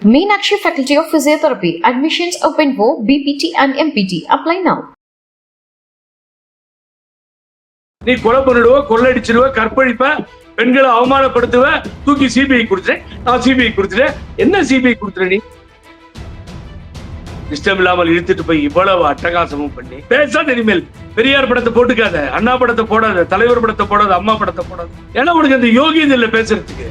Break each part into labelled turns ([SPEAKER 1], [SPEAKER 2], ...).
[SPEAKER 1] Meenakshi Faculty of Physiotherapy. Admissions open for BPT and MPT. Apply now.
[SPEAKER 2] நீ கொலை பண்ணிடுவ, கொள்ளடிச்சிடுவ, கற்பழிப்ப, பெண்களை அவமானப்படுத்துவ, தூக்கி சிபிஐ கொடுத்துட்டேன், நான் சிபிஐ கொடுத்துட்டேன். என்ன சிபிஐ கொடுத்துற நீ? இஷ்டம் இல்லாமல் இழுத்துட்டு போய் இவ்வளவு அட்டகாசமும் பண்ணி பேசாத. இனிமேல் பெரியார் படத்தை போட்டுக்காத, அண்ணா படத்தை போடாத, தலைவர் படத்தை போடாத, அம்மா படத்தை போடாத. ஏன்னா உனக்கு அந்த யோகியது இல்லை பேசுறதுக்கு.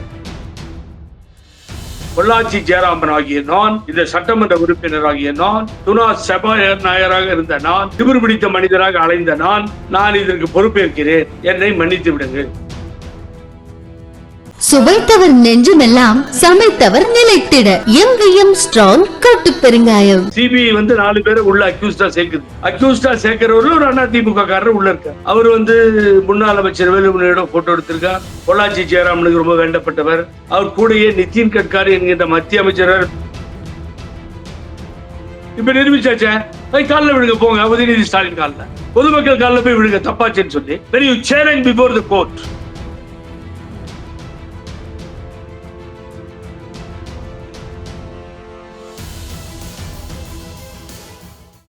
[SPEAKER 2] பொள்ளாச்சி ஜெயராமன் ஆகிய நான், இந்த சட்டமன்ற உறுப்பினர் ஆகிய நான், துணா சபாநாயகராக இருந்த நான், திமிர் பிடித்த மனிதராக அலைந்த நான் இதற்கு பொறுப்பேற்கிறேன். என்னை மன்னித்து விடுங்கள்.
[SPEAKER 3] சுவைத்தவர் நெஞ்சுமெல்லாம் சமைத்தவர் நிலைத்திட எங்கேயும் ஸ்ட்ராங் கட்டு பெருங்காயம்.
[SPEAKER 2] சிபிஐ 4 பேரை உள்ள அக்யூஸ்டா சேர்க்குது. அக்யூஸ்டா சேர்க்கிறவரு ஒரு அதிமுக காரர் உள்ள இருக்கார். அவர் முன்னாள் அமைச்சர் வேலுமணியோட போட்டோ எடுத்திருக்கார். பொள்ளாச்சி ஜெயராமனுக்கு ரொம்ப வேண்டப்பட்டவர். அவர் கூடயே நிதின் கட்காரி என்கின்ற மத்திய அமைச்சர். இப்ப நிரூபிச்சாச்சே. காலில் விடுங்க போங்க, உதயநிதி ஸ்டாலின் காலில், பொதுமக்கள் காலில் போய் விடுங்க தப்பாச்சேன்னு சொல்லி. when you challenge before the court.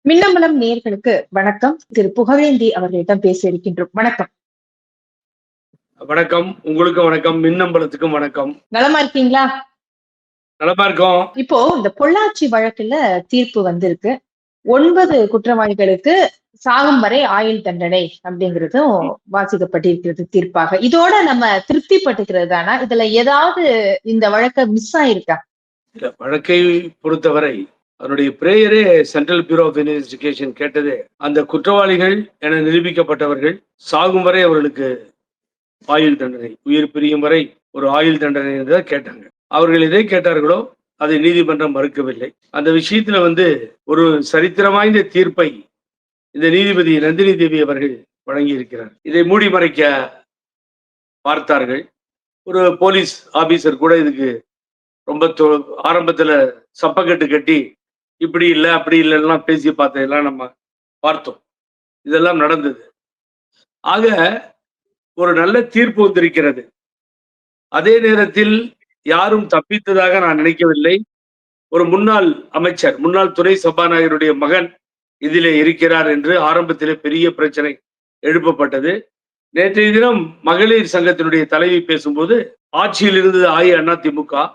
[SPEAKER 4] Minnambalam நேயர்களுக்கு வணக்கம். திரு புகழேந்தி அவர்களிடம் பேச இருக்கின்றோம். வணக்கம்.
[SPEAKER 2] வணக்கம். உங்களுக்கு வணக்கம். மின்னம்பலத்துக்கும் வணக்கம்.
[SPEAKER 4] நலமா இருக்கீங்களா?
[SPEAKER 2] நலமா இருக்கோம்.
[SPEAKER 4] இப்போ இந்த பொள்ளாச்சி வழக்குல தீர்ப்பு வந்திருக்கு. 9 குற்றவாளிகளுக்கு சாகும் வரை ஆயுள் தண்டனை அப்படிங்கிறதும் வாசிக்கப்பட்டிருக்கிறது தீர்ப்பாக. இதோட நம்ம திருப்தி பட்டுக்கிறது தானா? இதுல ஏதாவது இந்த வழக்க மிஸ் ஆயிருக்கா?
[SPEAKER 2] இல்ல, வழக்கை பொறுத்தவரை அதனுடைய பிரேயரே சென்ட்ரல் பியூரோ ஆஃப் இன்வெஸ்டிகேஷன் கேட்டது, அந்த குற்றவாளிகள் என நிரூபிக்கப்பட்டவர்கள் சாகும் வரை அவர்களுக்கு ஆயுள் தண்டனை, உயிர் பிரியும் வரை ஒரு ஆயுள் தண்டனை என்றுதான் கேட்டாங்க. அவர்கள் எதை கேட்டார்களோ அதை நீதிமன்றம் மறுக்கவில்லை. அந்த விஷயத்துல ஒரு சரித்திரம் வாய்ந்த தீர்ப்பை இந்த நீதிபதி நந்தினி தேவி அவர்கள் வழங்கி இருக்கிறார். இதை மூடி மறைக்க பார்த்தார்கள். ஒரு போலீஸ் ஆபீசர் கூட இதுக்கு ரொம்ப ஆரம்பத்துல சப்பக்கட்டு கட்டி இப்படி இல்லை அப்படி இல்லைன்னா பேசி பார்த்ததெல்லாம் நம்ம பார்த்தோம். இதெல்லாம் நடந்தது. ஆக ஒரு நல்ல தீர்ப்பு வந்திருக்கிறது. அதே நேரத்தில் யாரும் தப்பித்ததாக நான் நினைக்கவில்லை. ஒரு முன்னாள் அமைச்சர், முன்னாள் துணை சபாநாயகருடைய மகன் இதிலே இருக்கிறார் என்று ஆரம்பத்திலே பெரிய பிரச்சனை எழுப்பப்பட்டது. நேற்றைய தினம் மகளிர் சங்கத்தினுடைய தலைவி பேசும்போது, ஆட்சியில் இருந்தது அதிமுக,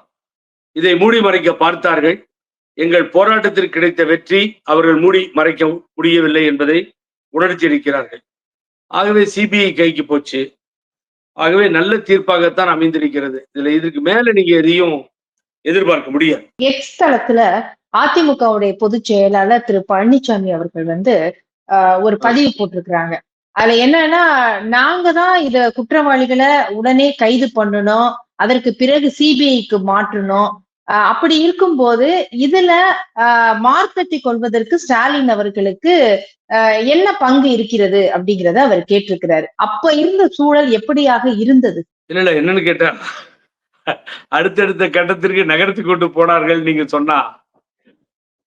[SPEAKER 2] இதை மூடி மறைக்க பார்த்தார்கள். எங்கள் போராட்டத்திற்கு கிடைத்த வெற்றி அவர்கள் மூடி மறைக்க முடியவில்லை என்பதை உணர்த்தியிருக்கிறார்கள். ஆகவே சிபிஐ கைக்கு போச்சு. ஆகவே நல்ல தீர்ப்பாகத்தான் அமைந்திருக்கிறது. இதுக்கு மேல நீங்க எதையும் எதிர்பார்க்க முடியாது.
[SPEAKER 4] எக்ஸ் தளத்துல அதிமுகவுடைய பொதுச் செயலாளர் திரு பழனிசாமி அவர்கள் ஒரு பதிவு போட்டிருக்கிறாங்க. அதுல என்னன்னா, நாங்க தான் இத குற்றவாளிகளை உடனே கைது பண்ணணும், அதற்கு பிறகு சிபிஐக்கு மாற்றணும். அப்படி இருக்கும்போது இதுல மார்க்கத்தை கொள்வதற்கு ஸ்டாலின் அவர்களுக்கு என்ன பங்கு இருக்கிறது அப்படிங்கிறத அவர் கேட்டிருக்கிறாரு. அப்ப இருந்த சூழல் எப்படியாக இருந்தது?
[SPEAKER 2] இல்ல என்னன்னு கேட்டா, அடுத்தடுத்த கட்டத்திற்கு நகர்த்தி கொண்டு போனார்கள். நீங்க சொன்னா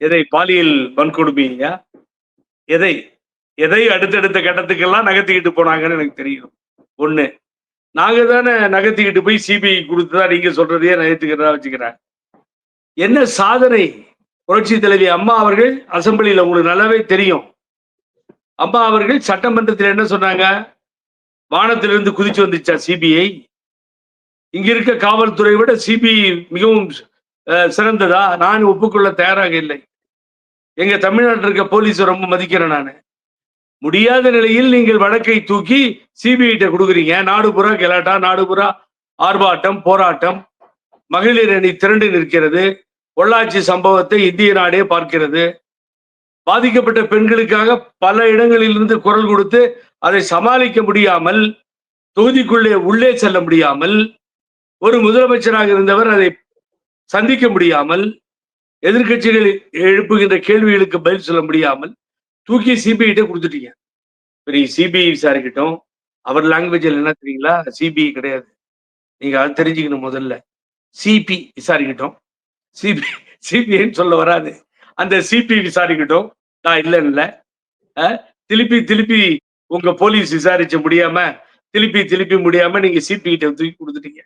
[SPEAKER 2] எதை? பாலியல் வன்கொடுமையா? எதை எதை அடுத்தடுத்த கட்டத்துக்கெல்லாம் நகர்த்திக்கிட்டு போனாங்கன்னு எனக்கு தெரியும். ஒண்ணு, நாங்க தானே நகர்த்திக்கிட்டு போய் சிபிஐ கொடுத்துதான் நீங்க சொல்றதையே நகர்த்துக்கிறதா வச்சுக்கிறேன். என்ன சாதனை புரட்சி தலைவி அம்மா அவர்கள் அசம்பிளியில உங்களுக்கு நல்லாவே தெரியும். அம்மா அவர்கள் சட்டமன்றத்தில் என்ன சொன்னாங்க? வானத்திலிருந்து குதிச்சு வந்துச்சா சிபிஐ? இங்க இருக்க காவல்துறை விட சிபிஐ மிகவும் சிறந்ததா? நான் ஒப்புக்கொள்ள தயாராக இல்லை. எங்க தமிழ்நாட்டில் இருக்க போலீஸை ரொம்ப மதிக்கிறேன் நான். முடியாத நிலையில் நீங்கள் வழக்கை தூக்கி சிபிஐ கொடுக்குறீங்க. நாடு புறா கெலாட்டா, நாடு புறா ஆர்ப்பாட்டம், போராட்டம், மகளிர் அணி திரண்டு நிற்கிறது. பொள்ளாச்சி சம்பவத்தை இந்திய நாடே பார்க்கிறது. பாதிக்கப்பட்ட பெண்களுக்காக பல இடங்களிலிருந்து குரல் கொடுத்து அதை சமாளிக்க முடியாமல், தொகுதிக்குள்ளே உள்ளே செல்ல முடியாமல், ஒரு முதலமைச்சராக இருந்தவர் அதை சந்திக்க முடியாமல், எதிர்கட்சிகள் எழுப்புகின்ற கேள்விகளுக்கு பதில் சொல்ல முடியாமல் தூக்கி சிபிஐ கொடுத்துட்டீங்க. நீ சிபிஐ விசாரிக்கட்டும். அவர் லாங்குவேஜில் என்ன தெரியுங்களா? சிபிஐ கிடையாது. நீங்க அதை தெரிஞ்சுக்கணும். முதல்ல சிபி விசாரிக்கட்டும். சிபிஐன்னு சொல்ல வராது. அந்த சிபி விசாரிக்கட்டும். நான் இல்லைன்னு திருப்பி உங்க போலீஸ் விசாரிச்ச முடியாம, திருப்பி முடியாம நீங்க சிபி கிட்ட தூக்கி கொடுத்துட்டீங்க.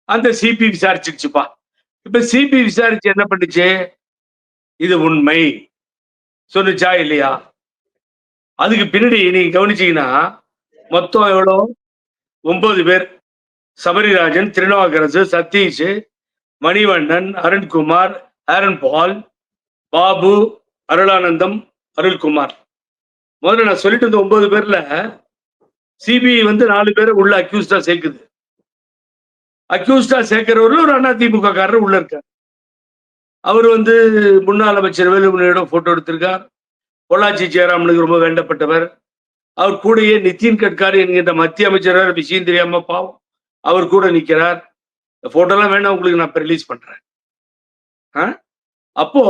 [SPEAKER 2] அந்த சிபி விசாரிச்சிருச்சுப்பா. இப்ப சிபிஐ விசாரிச்சு என்ன பண்ணுச்சு? இது உண்மை சொன்னுச்சா இல்லையா? அதுக்கு பின்னாடி நீங்க கவனிச்சீங்கன்னா மொத்தம் எவ்வளோ? 9 பேர். சபரிராஜன், திருநாவுக்கரசு, சதீஷ், மணிவண்ணன், அருண்குமார், ஆரன் பால், பாபு, அருளானந்தம், அருள்குமார். முதல்ல நான் சொல்லிட்டு இருந்த 9 பேர்ல சிபிஐ வந்து 4 பேரை உள்ள அக்யூஸ்டா சேர்க்குது. அக்யூஸ்டா சேர்க்கிறவர்கள் ஒரு அதிமுக காரர் உள்ள இருக்கார். அவர் வந்து முன்னாள் அமைச்சர் வேலுமணியோட போட்டோ எடுத்திருக்கார். பொள்ளாச்சி ஜெயராமனுக்கு ரொம்ப வேண்டப்பட்டவர். அவர் கூடயே நிதின் கட்காரி என்கின்ற மத்திய அமைச்சர் விஷயம் தெரியாம பாவம் அவர் கூட நிக்கிறார். போட்டோலாம் வேணா உங்களுக்கு நான் ரிலீஸ் பண்றேன். அப்போ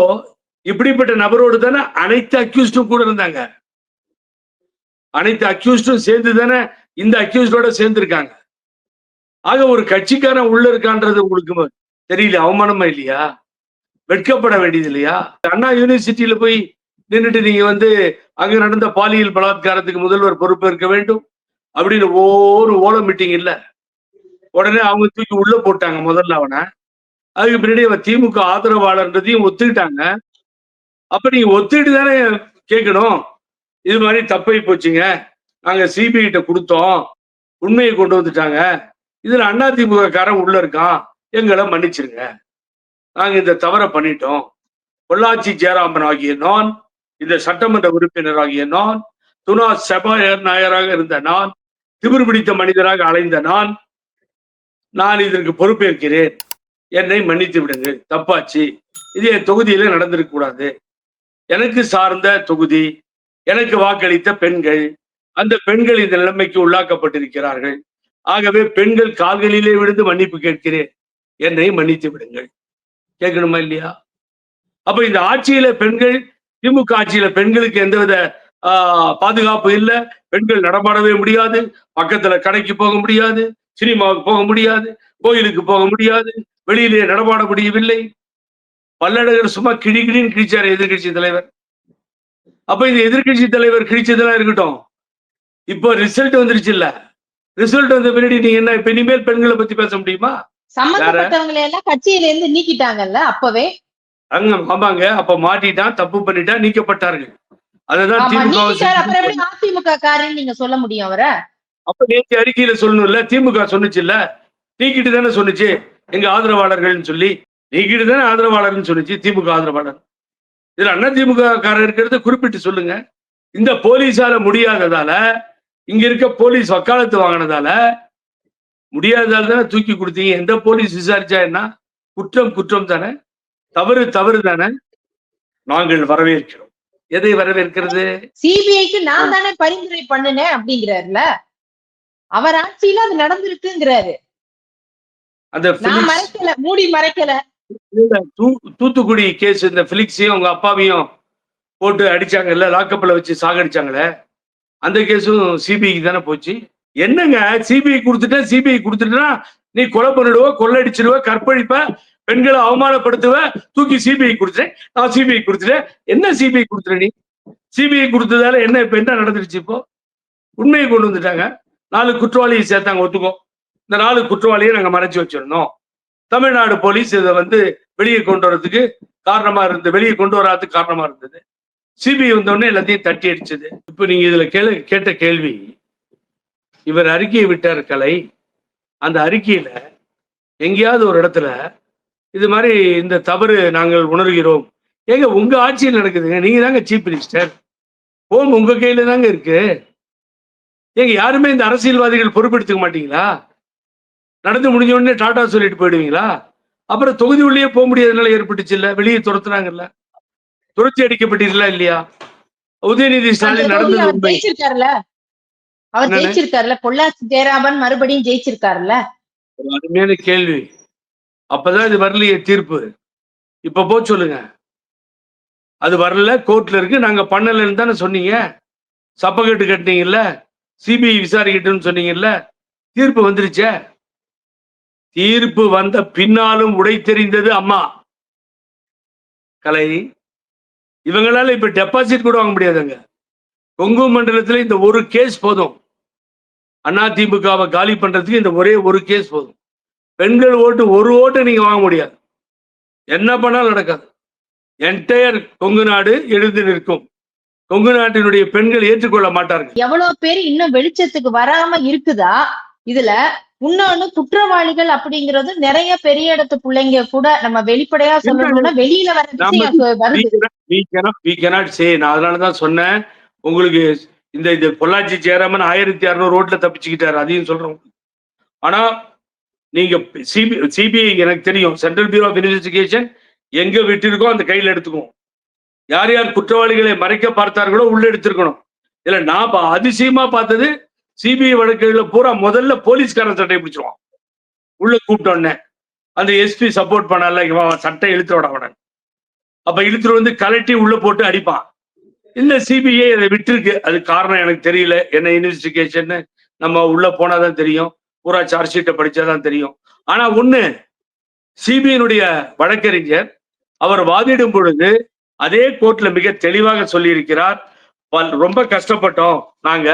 [SPEAKER 2] இப்படிப்பட்ட நபரோடு தானே அனைத்து அக்யூஸ்டும் கூட இருந்தாங்க. அனைத்து அக்யூஸ்டும் சேர்ந்து தானே இந்த அக்யூஸ்டோட சேர்ந்திருக்காங்க. ஆக ஒரு கட்சிக்காரன் உள்ள இருக்கான்றது உங்களுக்கு தெரியல, அவமானமா இல்லையா? வெட்கப்பட வேண்டியது இல்லையா? அண்ணா யூனிவர்சிட்டியில போய் நின்றுட்டு நீங்க வந்து அங்க நடந்த பாலியல் பலாத்காரத்துக்கு முதல்வர் பொறுப்பேற்க வேண்டும் அப்படின்னு ஒரு ஓலம் மீட்டிங் இல்ல. உடனே அவங்க தூக்கி உள்ள போட்டாங்க முதல்ல அவனை. அதுக்கு பின்னாடி அவன் திமுக ஆதரவாளர்ன்றதையும் ஒத்துக்கிட்டாங்க. அப்ப நீங்க ஒத்துக்கிட்டு தானே கேட்கணும். இது மாதிரி தப்பை போச்சுங்க, நாங்க சிபிஐ கிட்ட கொடுத்தோம், உண்மையை கொண்டு வந்துட்டாங்க, இதுல அதிமுக காரன் உள்ள இருக்கான், எங்களை மன்னிச்சிருங்க, நாங்க இந்த தவறை பண்ணிட்டோம். பொள்ளாச்சி ஜெயராமன் ஆகிய நான், இந்த சட்டமன்ற உறுப்பினர் ஆகிய நான், துணா சபாநாயகராக இருந்த நான், திமிர் பிடித்த மனிதராக அலைந்த நான் இதற்கு பொறுப்பேற்கிறேன், என்னை மன்னித்து விடுங்கள், தப்பாச்சு, இது என் தொகுதியில நடந்திருக்க கூடாது, எனக்கு சார்ந்த தொகுதி, எனக்கு வாக்களித்த பெண்கள், அந்த பெண்கள் இந்த நிலைமைக்கு உள்ளாக்கப்பட்டிருக்கிறார்கள், ஆகவே பெண்கள் கால்களிலே விழுந்து மன்னிப்பு கேட்கிறேன், என்னை மன்னித்து விடுங்கள். கேட்கணுமா இல்லையா? அப்ப இந்த ஆட்சியில பெண்கள், திமுக ஆட்சியில பெண்களுக்கு எந்தவித பாதுகாப்பு இல்லை, பெண்கள் நடமாடவே முடியாது, பக்கத்துல கடைக்கு போக முடியாது, சினிமாவுக்கு போக முடியாது, கோயிலுக்கு போக முடியாது, வெளியிலே நடமாட முடியவில்லை. பல்லழகர் சும்மா கிழின்னு கிழிச்சாரு எதிர்கட்சி தலைவர். அப்ப இந்த எதிர்கட்சி தலைவர் கிழிச்சதெல்லாம் இருக்கட்டும், இப்போ ரிசல்ட் வந்துருச்சு இல்ல, ரிசல்ட் வந்த பின்னாடி நீங்க என்ன இப்ப இனிமேல் பெண்களை பத்தி பேச முடியுமா?
[SPEAKER 4] சம்பந்தப்பட்டவங்களை எல்லாம் கட்சியில இருந்து நீக்கிட்டாங்கல்ல அப்பவே.
[SPEAKER 2] ஆமாங்க, அப்ப மாட்டிட்டான், தப்பு பண்ணிட்டான், நீக்கப்பட்டார்கள். அதுதான்
[SPEAKER 4] அதிமுக காரன்னு நீங்க சொல்ல முடியும் அவரை.
[SPEAKER 2] அப்ப நேற்று அறிக்கையில சொல்லணும்ல, திமுக சொன்னுச்சு இல்ல, நீக்கிட்டு தானே சொன்னுச்சு எங்க ஆதரவாளர்கள்னு சொல்லி, நீக்கிட்டு தானே ஆதரவாளர்னு சொன்னுச்சு திமுக ஆதரவாளர். இதுல அதிமுக காரர் இருக்கிறத குறிப்பிட்டு சொல்லுங்க. இந்த போலீஸால முடியாததால, இங்க இருக்க போலீஸ் வக்காலத்து வாங்கினதால, முடியாததால தானே தூக்கி கொடுத்தீங்க. எந்த போலீஸ் விசாரிச்சா என்ன? குற்றம் குற்றம் தானே, தவறு தவறு தானே. நாங்கள் வரவேற்கிறோம். எதை வரவேற்கிறது?
[SPEAKER 4] சிபிஐக்கு நான் தானே பரிந்துரை பண்ணினேன் அப்படிங்கிறாருல, அவர் ஆட்சியில அது நடந்திருக்குங்கிறாரு.
[SPEAKER 2] அந்த
[SPEAKER 4] மறைக்கல, மூடி மறைக்கல.
[SPEAKER 2] தூத்துக்குடி கேஸ், இந்த பிலிக்ஸையும் உங்க அப்பாவையும் போட்டு அடிச்சாங்கல்ல, லாக்கப்ல வச்சு சாகடிச்சாங்களே, அந்த கேஸும் சிபிஐக்கு தானே போச்சு. என்னங்க சிபிஐ கொடுத்துட்ட, சிபிஐ கொடுத்துட்டா நீ கொலை பண்ணிடுவ, கொள்ளடிச்சிடுவ, கற்பழிப்ப, பெண்களை அவமானப்படுத்துவ, தூக்கி சிபிஐ கொடுத்துட்டேன், நான் சிபிஐ கொடுத்துட்டேன். என்ன சிபிஐ கொடுத்துட்ட நீ? சிபிஐ கொடுத்ததால என்ன இப்ப என்ன நடந்துருச்சு? இப்போ உண்மையை கொண்டு வந்துட்டாங்க, 4 குற்றவாளியை சேர்த்தாங்க, ஒத்துக்கோ. இந்த 4 குற்றவாளியை நாங்க மறைச்சு வச்சிருந்தோம். தமிழ்நாடு போலீஸ் இதை வந்து வெளியே கொண்டு வரதுக்கு காரணமா இருந்தது, வெளியே கொண்டு வராதுக்கு காரணமா இருந்தது. சிபிஐ வந்தோடனே எல்லாத்தையும் தட்டி அடிச்சது. இப்ப நீங்க இதுல கேட்ட கேள்வி, இவர் அறிக்கையை விட்டார் கலை, அந்த அறிக்கையில எங்கேயாவது ஒரு இடத்துல இது மாதிரி இந்த தவறு நாங்கள் உணர்கிறோம், ஏங்க உங்க ஆட்சியில் நடக்குதுங்க, நீங்க தாங்க சீஃப் மினிஸ்டர், போன் உங்க கையில தாங்க இருக்கு, ஏங்க யாருமே இந்த அரசியல்வாதிகள் பொறுப்பெடுத்துக்க மாட்டீங்களா? நடந்து முடிஞ்ச உடனே டாடா சொல்லிட்டு போயிடுவீங்களா? அப்புறம் தொகுதி உள்ளே போக முடியாத நிலை ஏற்பட்டுச்சு இல்ல, வெளியே துரத்துனாங்கல்ல, துரத்தி அடிக்கப்பட்டீர்களா இல்லையா? உதயநிதி ஸ்டாலின் நடந்தது உண்மை.
[SPEAKER 4] அவர் ஜெயிச்சிருக்காருல, பொள்ளாச்சி ஜெயராமன் மறுபடியும் ஜெயிச்சிருக்காருல்ல.
[SPEAKER 2] அருமையான கேள்வி. அப்பதான் இது வரலையே தீர்ப்பு, இப்ப போ சொல்லுங்க. அது வரல, கோர்ட்ல இருக்கு, நாங்க பண்ணலன்னு தானே சொன்னீங்க, சப்பக்கட்டு கட்டினீங்கல்ல, சிபிஐ விசாரிக்கட்டும்னு சொன்னீங்கல்ல, தீர்ப்பு வந்துருச்சே. தீர்ப்பு வந்த பின்னாலும் உடை தெரிந்தது அம்மா கலை. இவங்களால இப்ப டெபாசிட் கூட வாங்க முடியாதுங்க. கொங்கு மண்டலத்துல இந்த ஒரு கேஸ் போதும், அதிமுகவை காலி பண்றதுக்கு இந்த ஒரே ஒரு கேஸ் போதும். பெண்கள் ஓட்டு, ஒரு ஓட்டை நீங்க வாங்க முடியாது. என்ன பண்ணாலும் நடக்காது. என்டையர் கொங்கு நாடு எழுந்து நிற்கும். கொங்கு நாட்டினுடைய பெண்கள் ஏற்றுக்கொள்ள மாட்டார்கள்.
[SPEAKER 4] எவ்வளவு பேர் இன்னும் வெளிச்சத்துக்கு வராம இருக்குதா இதுல? இன்னொன்னு குற்றவாளிகள் அப்படிங்கிறது நிறைய பெரிய இடத்து பிள்ளைங்க கூட நம்ம வெளிப்படையா சொல்லணும்னா வெளியில வர விஷயம் வருது.
[SPEAKER 2] we cannot say. நான் அதனாலதான் சொன்னேன் உங்களுக்கு, இந்த பொள்ளாச்சி ஜெயராமன் 1600 ரோட்ல தப்பிச்சுக்கிட்டாரு, அதையும் சொல்றேன். ஆனா நீங்க சிபிஐ எனக்கு தெரியும், சென்ட்ரல் பியூரோ ஆஃப் இன்வெஸ்டிகேஷன் எங்க விட்டிருக்கோ அந்த கையில எடுத்துக்கும். யார் யார் குற்றவாளிகளை மறைக்க பார்த்தார்களோ உள்ள எடுத்திருக்கணும். இல்ல நான் அதிசயமா பார்த்தது சிபிஐ வழக்குகள்ல பூரா முதல்ல போலீஸ்காரன் சட்டையை பிடிச்சிருவான். உள்ள கூப்பிட்டோன்னே அந்த எஸ்பி சப்போர்ட் பண்ணல, இவன் சட்டை இழுத்து விட உடனே அப்ப இழுத்துட்டு வந்து கலட்டி உள்ள போட்டு அடிப்பான். இல்ல சிபிஐ அதை விட்டுருக்கு. அது காரணம் எனக்கு தெரியல. என்ன இன்வெஸ்டிகேஷன் நம்ம உள்ள போனாதான் தெரியும், பூரா சார்ஜ் ஷீட்டை படிச்சாதான் தெரியும். ஆனா ஒண்ணு, சிபிஐனுடைய வழக்கறிஞர் அவர் வாதிடும் பொழுது அதே கோர்ட்ல மிக தெளிவாக சொல்லி இருக்கிறார், ரொம்ப கஷ்டப்பட்டோம் நாங்க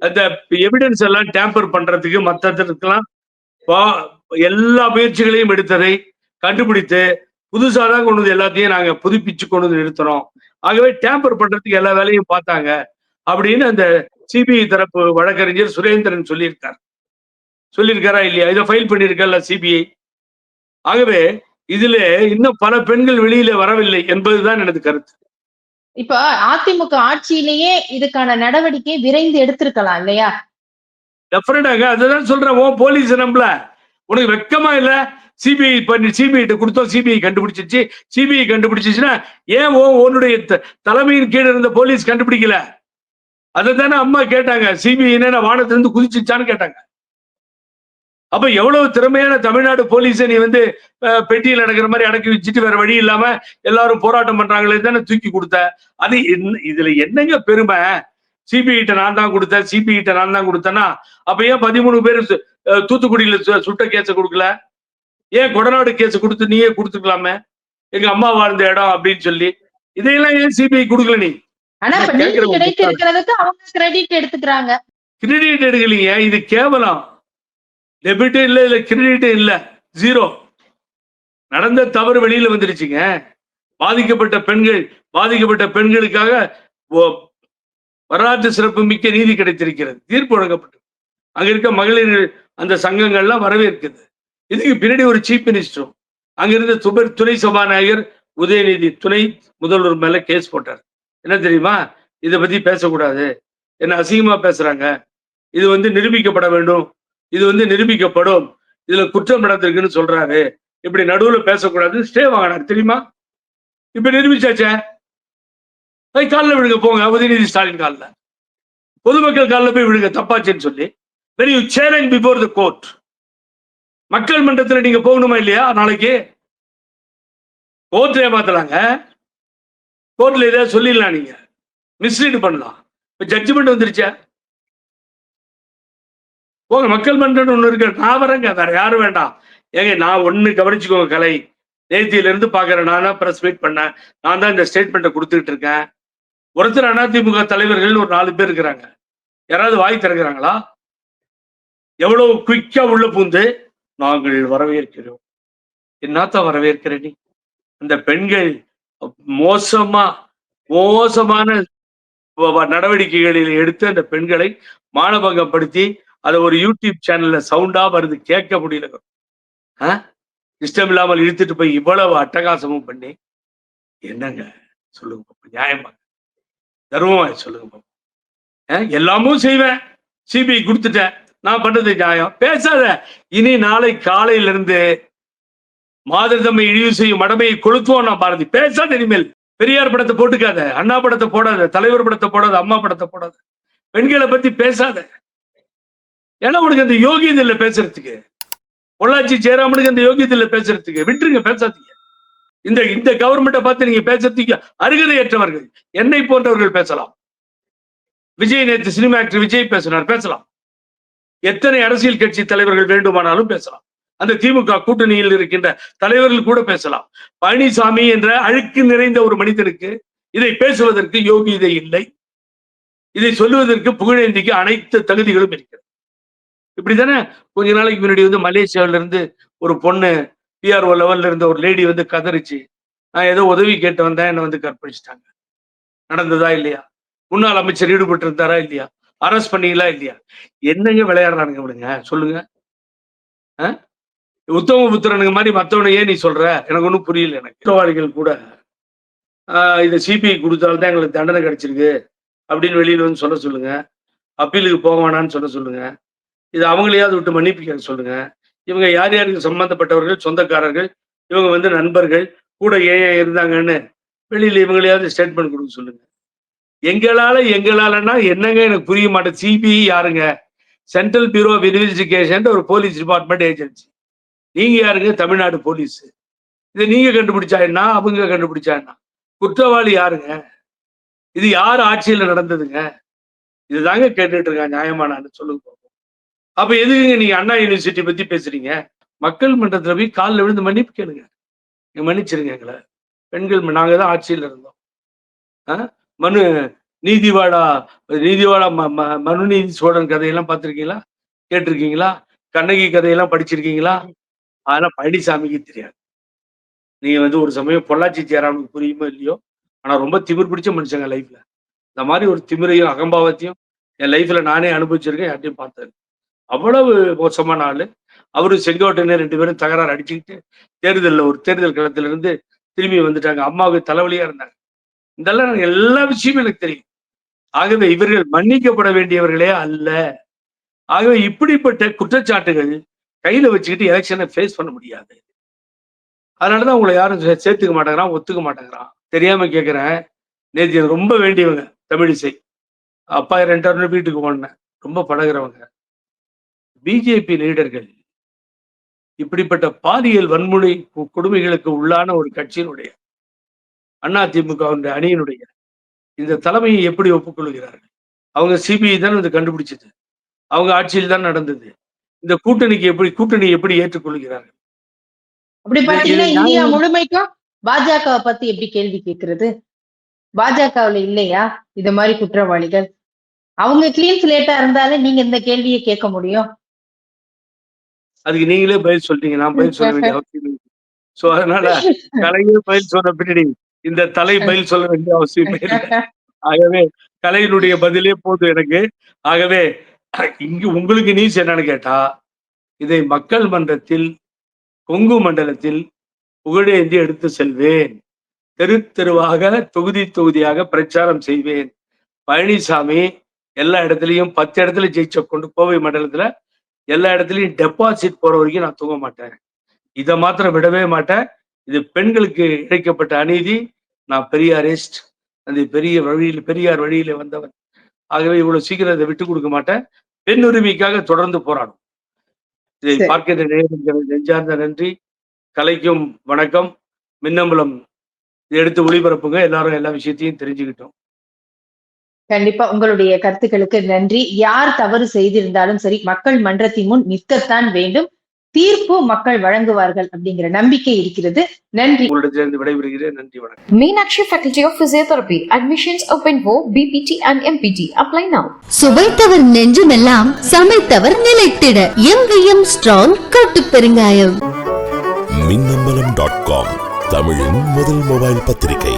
[SPEAKER 2] அந்த எவிடன்ஸ் எல்லாம் டேம்பர் பண்றதுக்கு மற்றதுக்கெல்லாம் எல்லா முயற்சிகளையும் எடுத்ததை கண்டுபிடித்து புதுசாதான் கொண்டு வந்து எல்லாத்தையும் நாங்க புதுப்பிச்சு கொண்டு வந்து நிறுத்தணும். ஆகவே டேம்பர் பண்றதுக்கு எல்லா வேலையும் பார்த்தாங்க அப்படின்னு அந்த சிபிஐ தரப்பு வழக்கறிஞர் சுரேந்திரன் சொல்லியிருக்காரா இல்லையா? இதை ஃபைல் பண்ணியிருக்கல சிபிஐ. ஆகவே இதுல இன்னும் பல பெண்கள் வெளியில வரவில்லை என்பதுதான் எனது கருத்து.
[SPEAKER 4] இப்ப அதிமுக ஆட்சியிலேயே இதுக்கான நடவடிக்கை விரைந்து எடுத்திருக்கலாம் இல்லையா?
[SPEAKER 2] டெஃபரெண்டாங்க, அதுதான் சொல்றேன். ஓ போலீஸ் நம்பல, உனக்கு வெக்கமா இல்ல? சிபிஐ பண்ணி சிபிஐ கொடுத்தோம், சிபிஐ கண்டுபிடிச்சிச்சு. சிபிஐ கண்டுபிடிச்சிச்சுன்னா ஏன் உன்னுடைய தலைமையின் கீழ் இருந்த போலீஸ் கண்டுபிடிக்கல? அதை தானே அம்மா கேட்டாங்க. சிபிஐ என்ன வானத்திலிருந்து குதிச்சுச்சான்னு கேட்டாங்க. அப்ப எவ்வளவு திறமையான தமிழ்நாடு போலீஸை நீ வந்து பெட்டியில் நடக்கிற மாதிரி அடக்கி வச்சுட்டு வேற வழி இல்லாம எல்லாரும் போராட்டம் பண்றாங்களே தானே தூக்கி கொடுத்த. அது இதுல என்னங்க பெருமை? சிபிஐட்ட நான் தான் கொடுத்தேன், சிபிஐட்ட நான் தான் கொடுத்தேன்னா அப்ப ஏன் 13 பேர் தூத்துக்குடியில சுட்ட கேஸ கொடுக்கல? ஏன் கொடநாடு கேஸ் கொடுத்து நீயே கொடுத்துக்கலாமே, எங்க அம்மா வாழ்ந்த இடம் அப்படின்னு சொல்லி. இதையெல்லாம் ஏன் சிபிஐ கொடுக்கல? நீ
[SPEAKER 4] கிரெடிட் எடுத்துக்கிறாங்க.
[SPEAKER 2] கிரெடிட் எடுக்கலீங்க, இது கேவலம். டெபிட் இல்ல, இல்ல கிரெடிட் இல்ல, ஜீரோ. நடந்த தவறு வெளியில வந்துருச்சுங்க. பாதிக்கப்பட்ட பெண்களுக்காக வரலாற்று சிறப்பு மிக்க நீதி கிடைத்திருக்கிறது, தீர்ப்பு வழங்கப்பட்டு. அங்க இருக்க மகளிர் அந்த சங்கங்கள்லாம் வரவேற்குது. இதுக்கு பின்னாடி ஒரு சீஃப் மினிஸ்டரும் அங்கிருந்த துணை சபாநாயகர் உதயநிதி துணை முதல்வர் மேல கேஸ் போட்டார். என்ன தெரியுமா? இதை பத்தி பேசக்கூடாது, என்ன அசிங்கமா பேசுறாங்க, இது வந்து நிரூபிக்கப்பட வேண்டும், இது வந்து நிரூபிக்கப்படும், இதுல குற்றம் நடந்திருக்குன்னு சொல்றாரு, இப்படி நடுவுல பேசக்கூடாது, ஸ்டே வாங்கினார். தெரியுமா? இப்ப நிரூபிச்சாச்சே, காலில் விழுங்க போங்க, உதயநிதி ஸ்டாலின் காலில், பொதுமக்கள் காலில் போய் விழுங்க தப்பாச்சுன்னு சொல்லி. when you challenge before the court, மக்கள் மன்றத்தில் நீங்க போகணுமா இல்லையா? நாளைக்கு கோர்ட்ல ஏமாத்தலாங்க, கோர்ட்ல ஏதாவது சொல்லிடலாம், நீங்க மிஸ்லீட் பண்ணலாம். இப்ப ஜட்ஜ்மெண்ட் வந்துருச்சா? போங்க, மக்கள் மன்றம் ஒண்ணு இருக்கு, நான் வரேங்க, வேற யாரும் வேண்டாம். ஏங்க நான் ஒண்ணு கவனிச்சுக்கோங்க, கலை நேத்தியில இருந்து பாக்குறேன். நான் தான் பிரஸ் மீட் பண்ணேன், நான் தான் இந்த ஸ்டேட்மெண்ட்டை கொடுத்துக்கிட்டு இருக்கேன். ஒருத்தர் அதிமுக தலைவர்கள் ஒரு 4 பேர் இருக்கிறாங்க, யாராவது வாய் திறக்கிறாங்களா? எவ்வளவு குயிக்கா உள்ள பூந்து நாங்கள் வரவேற்கிறோம். என்னத்தான் வரவேற்கிற நீ? அந்த பெண்கள் மோசமான நடவடிக்கைகளில் எடுத்து அந்த பெண்களை மானபங்கப்படுத்தி அதை ஒரு யூடியூப் சேனல்ல சவுண்டா வருது, கேட்க முடியல. இஷ்டம் இல்லாமல் இழுத்துட்டு போய் இவ்வளவு அட்டகாசமும் பண்ணி என்னங்க சொல்லுங்க பாப்பா, நியாயமா தர்மமா சொல்லுங்க பாப்பா. எல்லாமும் செய்வேன், சிபிஐ கொடுத்துட்டேன், நான் பண்ணது நியாயம். பேசாத. இனி நாளை காலையில இருந்து மாதத்தம்மை இழிவு செய்யும் மடமையை கொளுத்துவோம் நான் பாரதி. பேசாத இனிமேல். பெரியார் படத்தை போட்டுக்காத, அண்ணா படத்தை போடாத, தலைவர் படத்தை போடாத, அம்மா படத்தை போடாத, பெண்களை பத்தி பேசாத. ஏன்னா உனக்கு அந்த யோகியதை இல்லை பேசுறதுக்கு. பொள்ளாச்சி ஜெயராமனுக்கு அந்த யோகியதை இல்லை பேசுறதுக்கு. விட்டுருங்க, பேசாதீங்க. இந்த கவர்மெண்ட்டை பார்த்து நீங்க பேசுறதுக்கு அருகதையற்றவர்கள் என்னை போன்றவர்கள் பேசலாம். விஜய் நேற்று சினிமா ஆக்டர் விஜய் பேசினார், பேசலாம். எத்தனை அரசியல் கட்சி தலைவர்கள் வேண்டுமானாலும் பேசலாம். அந்த திமுக கூட்டணியில் இருக்கின்ற தலைவர்கள் கூட பேசலாம். பழனிசாமி என்ற அழுக்கு நிறைந்த ஒரு மனிதனுக்கு இதை பேசுவதற்கு யோகியதை இல்லை. இதை சொல்லுவதற்கு புகழேந்திக்கு அனைத்து தகுதிகளும் இருக்கிறது. இப்படித்தானே கொஞ்ச நாளைக்கு முன்னாடி வந்து மலேசியாவில இருந்து ஒரு பொண்ணு பிஆர்ஓ லெவல்ல இருந்த ஒரு லேடி வந்து கதறிச்சு, நான் ஏதோ உதவி கேட்டு வந்தேன், என்னை வந்து கற்பழிச்சிட்டாங்க. நடந்ததா இல்லையா? முன்னாள் அமைச்சர் ஈடுபட்டு இருந்தாரா இல்லையா? அரெஸ்ட் பண்ணீங்களா இல்லையா? என்னங்க விளையாடுறானுங்க இவனுங்க சொல்லுங்க. உத்தமபுத்திரனுங்க மாதிரி மத்தவனை ஏன் நீ சொல்ற? எனக்கு ஒன்றும் புரியல. எனக்கு குற்றவாளிகள் கூட இதை சிபிஐ கொடுத்தால்தான் எங்களுக்கு தண்டனை கிடைச்சிருக்கு அப்படின்னு வெளியில வந்து சொல்ல சொல்லுங்க. அப்பீலுக்கு போக வேணான்னு சொல்ல சொல்லுங்க. இது அவங்களையாவது விட்டு மன்னிப்பு கேட்க சொல்லுங்க. இவங்க யார் யாருக்கு சம்பந்தப்பட்டவர்கள், சொந்தக்காரர்கள், இவங்க வந்து நண்பர்கள் கூட ஏன் இருந்தாங்கன்னு வெளியில இவங்களையாவது ஸ்டேட்மெண்ட் கொடுக்க சொல்லுங்க. எங்களாலன்னா என்னங்க எனக்கு புரிய மாட்டேன். சிபிஐ யாருங்க? சென்ட்ரல் பியூரோ ஆஃப் இன்வெஸ்டிகேஷன் ஒரு போலீஸ் டிபார்ட்மெண்ட் ஏஜென்சி. நீங்க யாருங்க? தமிழ்நாடு போலீஸ். இதை நீங்க கண்டுபிடிச்சா என்ன, அவங்க கண்டுபிடிச்சா என்ன? குற்றவாளி யாருங்க? இது யார் ஆட்சியில நடந்ததுங்க? இதுதாங்க கேட்டுட்டு இருக்காங்க. நியாயமானு சொல்லுங்க. அப்ப எதுக்குங்க நீங்க அண்ணா யூனிவர்சிட்டி பத்தி பேசுறீங்க? மக்கள் மன்றத்துல போய் காலில் விழுந்து மன்னிப்பு கேளுங்க. மன்னிச்சிருங்க எங்களை. பெண்கள் நாங்க தான் ஆட்சியில இருந்தோம். மனு நீதிவாடா மனுநீதி சோழன் கதையெல்லாம் பார்த்திருக்கீங்களா? கேட்டிருக்கீங்களா? கண்ணகி கதையெல்லாம் படிச்சிருக்கீங்களா? அதெல்லாம் பழனிசாமிக்கு தெரியாது. நீங்க வந்து ஒரு சமயம் பொள்ளாச்சி சேரானுக்கு புரியுமோ இல்லையோ, ஆனா ரொம்ப திமிர் பிடிச்ச மனுஷங்க லைஃப்ல. இந்த மாதிரி ஒரு திமிரையும் அகம்பாவத்தையும் என் லைஃப்ல நானே அனுபவிச்சிருக்கேன். யார்ட்டையும் பார்த்தேன். அவ்வளவு மோசமான ஆளு. அவரு செங்கோட்டையன் 2 பேரும் தகராறு அடிச்சுக்கிட்டு தேர்தல் களத்துல இருந்து திரும்பி வந்துட்டாங்க. அம்மாவுக்கு தலைவலியா இருந்தாங்க. இதெல்லாம் எல்லா விஷயமும் எனக்கு தெரியும். ஆகவே இவர்கள் மன்னிக்கப்பட வேண்டியவர்களே அல்ல. ஆகவே இப்படிப்பட்ட குற்றச்சாட்டுகள் கையில வச்சுக்கிட்டு எலெக்ஷனை ஃபேஸ் பண்ண முடியாது. அதனாலதான் உங்களை யாரும் சேர்த்துக்க மாட்டேங்கிறான், ஒத்துக்க மாட்டேங்கிறான். தெரியாம கேட்கிறேன். நேற்று எனக்கு ரொம்ப வேண்டியவங்க தமிழிசை. அப்பா 2 வீட்டுக்கு போனேன். ரொம்ப பழகிறவங்க. பிஜேபி லீடர்கள் இப்படிப்பட்ட பாலியல் வன்முறை கொடுமைகளுக்கு உள்ளான ஒரு கட்சியினுடைய அதிமுக அணியினுடைய இந்த தலைமையை எப்படி ஒப்புக்கொள்கிறார்கள்? அவங்க சிபிஐ தான் இது கண்டுபிடிச்சது. அவங்க ஆட்சியில் தான் நடந்தது. இந்த கூட்டணி எப்படி ஏற்றுக்கொள்கிறார்கள்?
[SPEAKER 4] அப்படி பாத்தீங்கன்னா இந்தியா முழுமைக்கும் பாஜக பத்தி எப்படி கேள்வி கேட்கிறது? பாஜகவுல இல்லையா இது மாதிரி குற்றவாளிகள்? அவங்க கிளீன் ஸ்லேட்டா இருந்தாலே நீங்க இந்த கேள்வியை கேட்க முடியும்.
[SPEAKER 2] அதுக்கு நீங்களே பதில் சொல்றீங்க. நான் பதில் சொல்ல வேண்டிய அவசியம் இல்லை. சோ அதனால கலையே பதில் சொன்ன பின்னாடி இந்த தலை பதில் சொல்ல வேண்டிய அவசியமே இல்லை. ஆகவே கலையினுடைய பதிலே போதும் எனக்கு. ஆகவே இங்கு உங்களுக்கு நியூஸ் என்னன்னு கேட்டா, இதை மக்கள் மன்றத்தில் கொங்கு மண்டலத்தில் புகழேந்தி எடுத்து செல்வேன். தெருவாக தொகுதியாக பிரச்சாரம் செய்வேன். பழனிசாமி எல்லா இடத்துலயும் 10 இடத்துல ஜெயிச்ச கொண்டு கோவை மண்டலத்துல எல்லா இடத்துலயும் டெபாசிட் போற வரைக்கும் நான் தூங்க மாட்டேன். இதை மாத்திரம் விடவே மாட்டேன். இது பெண்களுக்கு இழைக்கப்பட்ட அநீதி. நான் பெரியாரிஸ்ட். அந்த பெரியார் வழியில வந்தவன். ஆகவே இவ்வளவு சீக்கிரம் இதை விட்டு கொடுக்க மாட்டேன். பெண் உரிமைக்காக தொடர்ந்து போராடும். இதை பார்க்கின்ற நேயர்களுக்கு நெஞ்சார்ந்த நன்றி. கலைக்கும் வணக்கம். மின்னம்பலம் எடுத்து ஒளிபரப்புங்க. எல்லாரும் எல்லா விஷயத்தையும் தெரிஞ்சுக்கிட்டோம்.
[SPEAKER 4] கண்டிப்பா உங்களுடைய கருத்துக்களுக்கு நன்றி. யார் தவறு செய்திருந்தாலும் சரி, மக்கள் மன்றத்தின் முன் நிற்கத்தான் வேண்டும். தீர்ப்பு மக்கள் வழங்குவார்கள் அப்படிங்கிற நம்பிக்கை இருக்கிறது. நன்றி.
[SPEAKER 2] உங்களிடத்திலிருந்து விடைபெறுகிறேன். நன்றி, வணக்கம்.
[SPEAKER 1] Meenakshi Faculty of Physiotherapy. Admissions open for BPT and MPT. Apply now.
[SPEAKER 3] சுவைத்தவர் நெஞ்சுமெல்லாம் சமைத்தவர் நிலைத்திட எங்கேயும் ஸ்ட்ராங் கட்டு பெருங்காயம்.
[SPEAKER 5] மின்னம்பலம்.com தமிழின் முதல் மொபைல் பத்திரிகை.